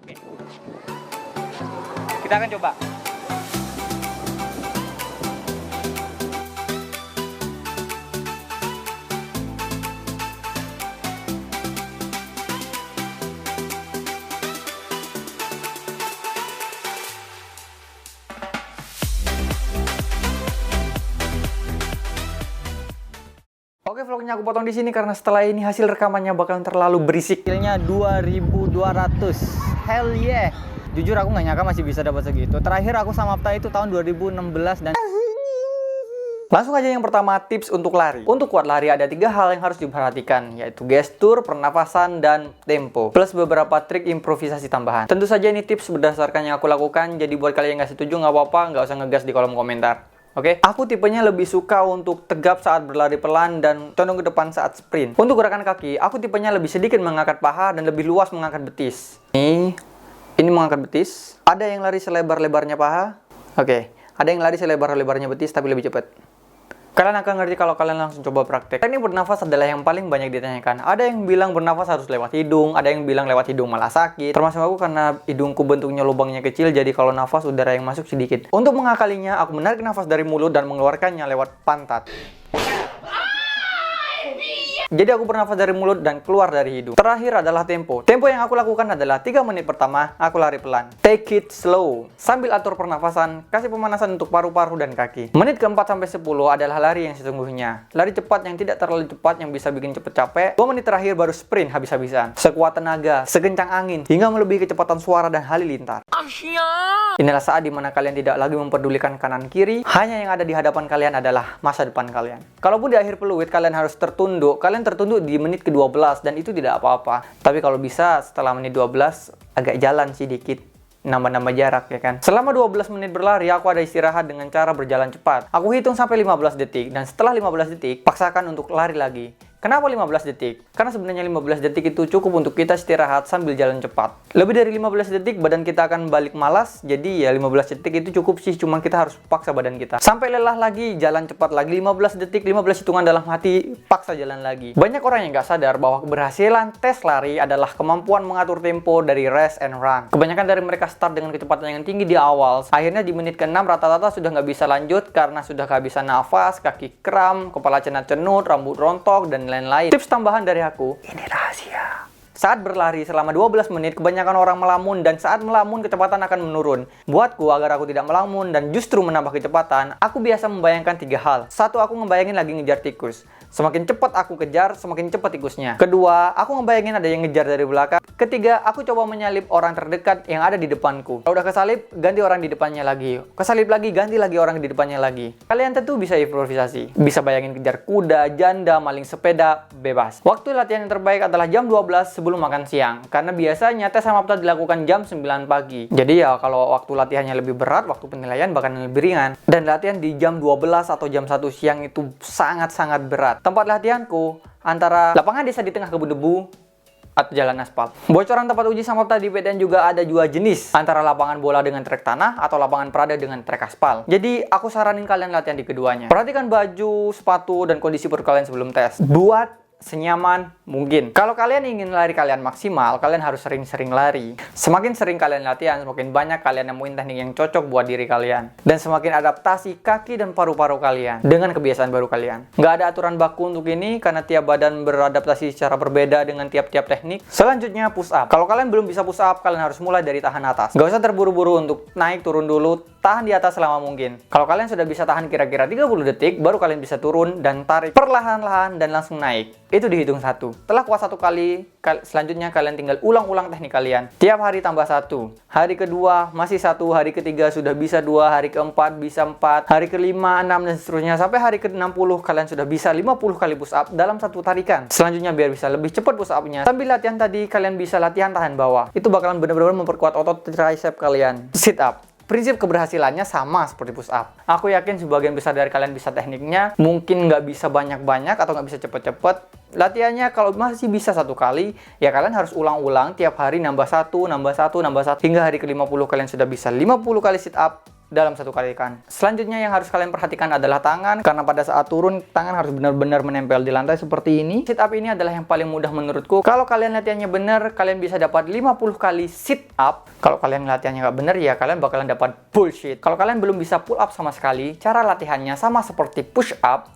Oke. Kita akan coba. Oke, vlognya aku potong di sini karena setelah ini hasil rekamannya bakalan terlalu berisik. Hasilnya 2200. Hell yeah. Jujur aku nggak nyangka masih bisa dapat segitu. Terakhir aku sama Apta itu tahun 2016 dan langsung aja yang pertama, tips untuk lari. Untuk kuat lari ada 3 hal yang harus diperhatikan, yaitu gestur, pernafasan, dan tempo. Plus beberapa trik improvisasi tambahan. Tentu saja ini tips berdasarkan yang aku lakukan, jadi buat kalian yang nggak setuju nggak apa-apa, nggak usah ngegas di kolom komentar. Oke, aku tipenya lebih suka untuk tegap saat berlari pelan dan condong ke depan saat sprint. Untuk gerakan kaki, aku tipenya lebih sedikit mengangkat paha dan lebih luas mengangkat betis. Ini mengangkat betis. Ada yang lari selebar-lebarnya paha. Oke, ada yang lari selebar-lebarnya betis tapi lebih cepat. Kalian akan ngerti kalau kalian langsung coba praktek. Teknik bernafas adalah yang paling banyak ditanyakan. Ada yang bilang bernafas harus lewat hidung, ada yang bilang lewat hidung malah sakit. Termasuk aku karena hidungku bentuknya lubangnya kecil, jadi kalau nafas udara yang masuk sedikit. Untuk mengakalinya, aku menarik nafas dari mulut dan mengeluarkannya lewat pantat. Jadi aku bernafas dari mulut dan keluar dari hidung. Terakhir adalah tempo. Tempo yang aku lakukan adalah 3 menit pertama, aku lari pelan. Take it slow. Sambil atur pernafasan, kasih pemanasan untuk paru-paru dan kaki. Menit ke-4 sampai 10 adalah lari yang sesungguhnya. Lari cepat yang tidak terlalu cepat yang bisa bikin cepet capek. 2 menit terakhir baru sprint habis-habisan. Sekuat tenaga, sekencang angin, hingga melebihi kecepatan suara dan halilintar. Inilah saat dimana kalian tidak lagi memperdulikan kanan kiri. Hanya yang ada di hadapan kalian adalah masa depan kalian. Kalaupun di akhir peluit kalian harus tertunduk, kalian tertunduk di menit ke-12 dan itu tidak apa-apa. Tapi kalau bisa setelah menit 12 agak jalan sedikit, nambah-nambah jarak ya kan. Selama 12 menit berlari aku ada istirahat dengan cara berjalan cepat. Aku hitung sampai 15 detik dan setelah 15 detik paksakan untuk lari lagi. Kenapa 15 detik? Karena sebenarnya 15 detik itu cukup untuk kita istirahat sambil jalan cepat. Lebih dari 15 detik badan kita akan balik malas. Jadi ya 15 detik itu cukup sih, cuma kita harus paksa badan kita. Sampai lelah lagi, jalan cepat lagi 15 detik, 15 hitungan dalam hati, paksa jalan lagi. Banyak orang yang nggak sadar bahwa keberhasilan tes lari adalah kemampuan mengatur tempo dari rest and run. Kebanyakan dari mereka start dengan kecepatan yang tinggi di awal. Akhirnya di menit ke-6 rata-rata sudah nggak bisa lanjut karena sudah kehabisan nafas, kaki kram, kepala cenat-cenut, rambut rontok, dan lain-lain. Tips tambahan dari aku, ini rahasia. Saat berlari selama 12 menit, kebanyakan orang melamun dan saat melamun kecepatan akan menurun. Buatku, agar aku tidak melamun dan justru menambah kecepatan, aku biasa membayangkan 3 hal. 1, aku ngebayangin lagi ngejar tikus. Semakin cepat aku kejar, semakin cepat tikusnya. 2, aku ngebayangin ada yang ngejar dari belakang. 3, aku coba menyalip orang terdekat yang ada di depanku. Kalau udah kesalip, ganti orang di depannya lagi. Kesalip lagi, ganti lagi orang di depannya lagi. Kalian tentu bisa improvisasi. Bisa bayangin kejar kuda, janda, maling sepeda, bebas. Waktu latihan yang terbaik adalah jam 12 sebelum makan siang. Karena biasanya tes sama Apta dilakukan jam 9 pagi. Jadi ya kalau waktu latihannya lebih berat, waktu penilaian bakalan lebih ringan. Dan latihan di jam 12 atau jam 1 siang itu sangat-sangat berat. Tempat latihanku antara lapangan desa di tengah kebun debu atau jalan aspal. Bocoran tempat uji sama Apta di PTN juga ada 2 jenis, antara lapangan bola dengan trek tanah atau lapangan prada dengan trek aspal. Jadi aku saranin kalian latihan di keduanya. Perhatikan baju, sepatu, dan kondisi perut kalian sebelum tes. Buat senyaman mungkin. Kalau kalian ingin lari kalian maksimal, kalian harus sering-sering lari. Semakin sering kalian latihan, semakin banyak kalian nemuin teknik yang cocok buat diri kalian. Dan semakin adaptasi kaki dan paru-paru kalian dengan kebiasaan baru kalian. Nggak ada aturan baku untuk ini, karena tiap badan beradaptasi secara berbeda dengan tiap-tiap teknik. Selanjutnya push up. Kalau kalian belum bisa push up, kalian harus mulai dari tahan atas. Nggak usah terburu-buru untuk naik turun dulu, tahan di atas selama mungkin. Kalau kalian sudah bisa tahan kira-kira 30 detik, baru kalian bisa turun dan tarik perlahan-lahan dan langsung naik. Itu dihitung 1. Setelah kuat 1 kali, selanjutnya kalian tinggal ulang-ulang teknik kalian. Tiap hari tambah 1. Hari kedua masih 1, hari ketiga sudah bisa 2, hari keempat bisa 4, hari kelima 6 dan seterusnya. Sampai hari ke-60 kalian sudah bisa 50 kali push up dalam 1 tarikan. Selanjutnya biar bisa lebih cepat push up-nya, sambil latihan tadi kalian bisa latihan tahan bawah. Itu bakalan benar-benar memperkuat otot tricep kalian. Sit up. Prinsip keberhasilannya sama seperti push up. Aku yakin sebagian besar dari kalian bisa tekniknya. Mungkin nggak bisa banyak-banyak atau nggak bisa cepet-cepet. Latihannya kalau masih bisa 1 kali, ya kalian harus ulang-ulang tiap hari nambah 1, nambah 1, nambah 1. Hingga hari ke-50 kalian sudah bisa 50 kali sit up, dalam satu kalikan. Selanjutnya yang harus kalian perhatikan adalah tangan, karena pada saat turun tangan harus benar-benar menempel di lantai seperti ini. Sit up ini adalah yang paling mudah menurutku. Kalau kalian latihannya benar, kalian bisa dapat 50 kali sit up. Kalau kalian latihannya nggak benar, ya kalian bakalan dapat bullshit. Kalau kalian belum bisa pull up sama sekali, cara latihannya sama seperti push up,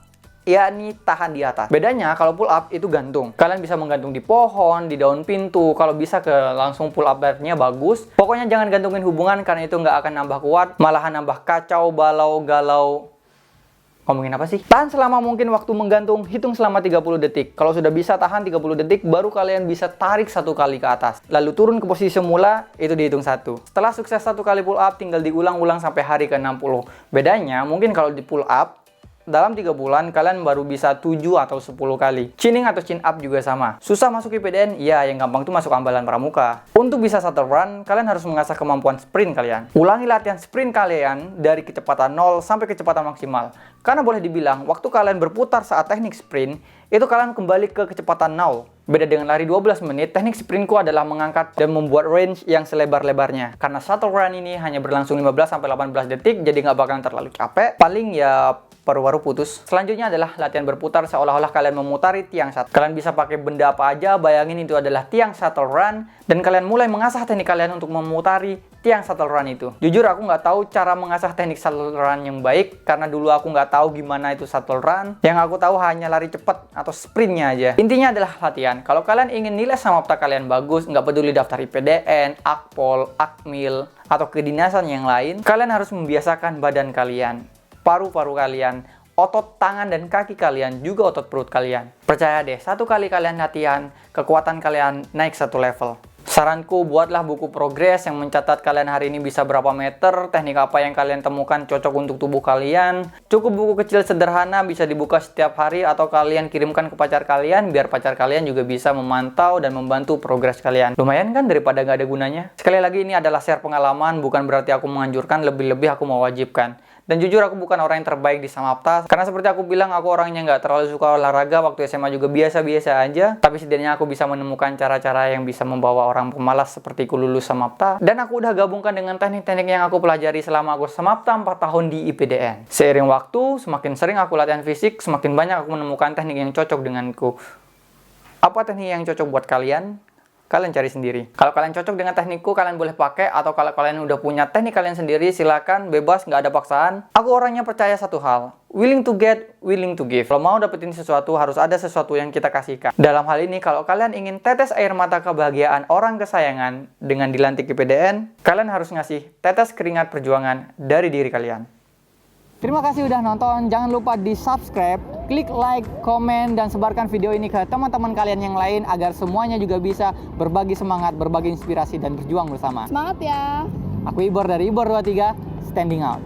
yakni tahan di atas. Bedanya kalau pull up itu gantung. Kalian bisa menggantung di pohon, di daun pintu. Kalau bisa langsung pull up nya bagus. Pokoknya jangan gantungin hubungan karena itu nggak akan nambah kuat, malahan nambah kacau, balau, galau. Ngomongin apa sih? Tahan selama mungkin waktu menggantung, hitung selama 30 detik. Kalau sudah bisa tahan 30 detik, baru kalian bisa tarik 1 kali ke atas. Lalu turun ke posisi semula, itu dihitung 1. Setelah sukses 1 kali pull up, tinggal diulang-ulang sampai hari ke-60. Bedanya, mungkin kalau di pull up, dalam 3 bulan, kalian baru bisa 7 atau 10 kali. Chinning atau chin up juga sama. Susah masuk IPDN? Ya, yang gampang tuh masuk ambalan pramuka. Untuk bisa shuttle run, kalian harus mengasah kemampuan sprint kalian. Ulangi latihan sprint kalian dari kecepatan 0 sampai kecepatan maksimal. Karena boleh dibilang, waktu kalian berputar saat teknik sprint, itu kalian kembali ke kecepatan 0. Beda dengan lari 12 menit, teknik sprintku adalah mengangkat dan membuat range yang selebar-lebarnya. Karena shuttle run ini hanya berlangsung 15-18 detik, jadi nggak bakalan terlalu capek. Paling ya paru-paru putus. Selanjutnya adalah latihan berputar seolah-olah kalian memutari tiang shuttle. Kalian bisa pakai benda apa aja, bayangin itu adalah tiang shuttle run, dan kalian mulai mengasah teknik kalian untuk memutari tiang shuttle run itu. Jujur aku nggak tahu cara mengasah teknik shuttle run yang baik, karena dulu aku nggak tahu gimana itu shuttle run. Yang aku tahu hanya lari cepat atau sprintnya aja. Intinya adalah latihan. Kalau kalian ingin nilai samapta kalian bagus, nggak peduli daftar IPDN, Akpol, Akmil, atau kedinasan yang lain, kalian harus membiasakan badan kalian, paru-paru kalian, otot tangan dan kaki kalian, juga otot perut kalian. Percaya deh, 1 kali kalian latihan, kekuatan kalian naik 1 level. Saranku, buatlah buku progres yang mencatat kalian hari ini bisa berapa meter, teknik apa yang kalian temukan cocok untuk tubuh kalian. Cukup buku kecil sederhana, bisa dibuka setiap hari, atau kalian kirimkan ke pacar kalian, biar pacar kalian juga bisa memantau dan membantu progres kalian. Lumayan kan daripada nggak ada gunanya? Sekali lagi, ini adalah share pengalaman, bukan berarti aku menganjurkan, lebih-lebih aku mewajibkan. Dan jujur aku bukan orang yang terbaik di Samapta, karena seperti aku bilang, aku orangnya nggak terlalu suka olahraga, waktu SMA juga biasa-biasa aja. Tapi setidaknya aku bisa menemukan cara-cara yang bisa membawa orang pemalas sepertiku lulus Samapta. Dan aku udah gabungkan dengan teknik-teknik yang aku pelajari selama aku Samapta 4 tahun di IPDN. Seiring waktu, semakin sering aku latihan fisik, semakin banyak aku menemukan teknik yang cocok denganku. Apa teknik yang cocok buat kalian? Kalian cari sendiri. Kalau kalian cocok dengan teknikku, kalian boleh pakai. Atau kalau kalian udah punya teknik kalian sendiri, silakan, bebas, nggak ada paksaan. Aku orangnya percaya satu hal, willing to get, willing to give. Kalau mau dapetin sesuatu, harus ada sesuatu yang kita kasihkan. Dalam hal ini, kalau kalian ingin tetes air mata kebahagiaan orang kesayangan dengan dilantik IPDN, kalian harus ngasih tetes keringat perjuangan dari diri kalian. Terima kasih udah nonton, jangan lupa di subscribe, klik like, komen, dan sebarkan video ini ke teman-teman kalian yang lain agar semuanya juga bisa berbagi semangat, berbagi inspirasi, dan berjuang bersama. Semangat ya! Aku Ibor dari Ibor 23, standing out.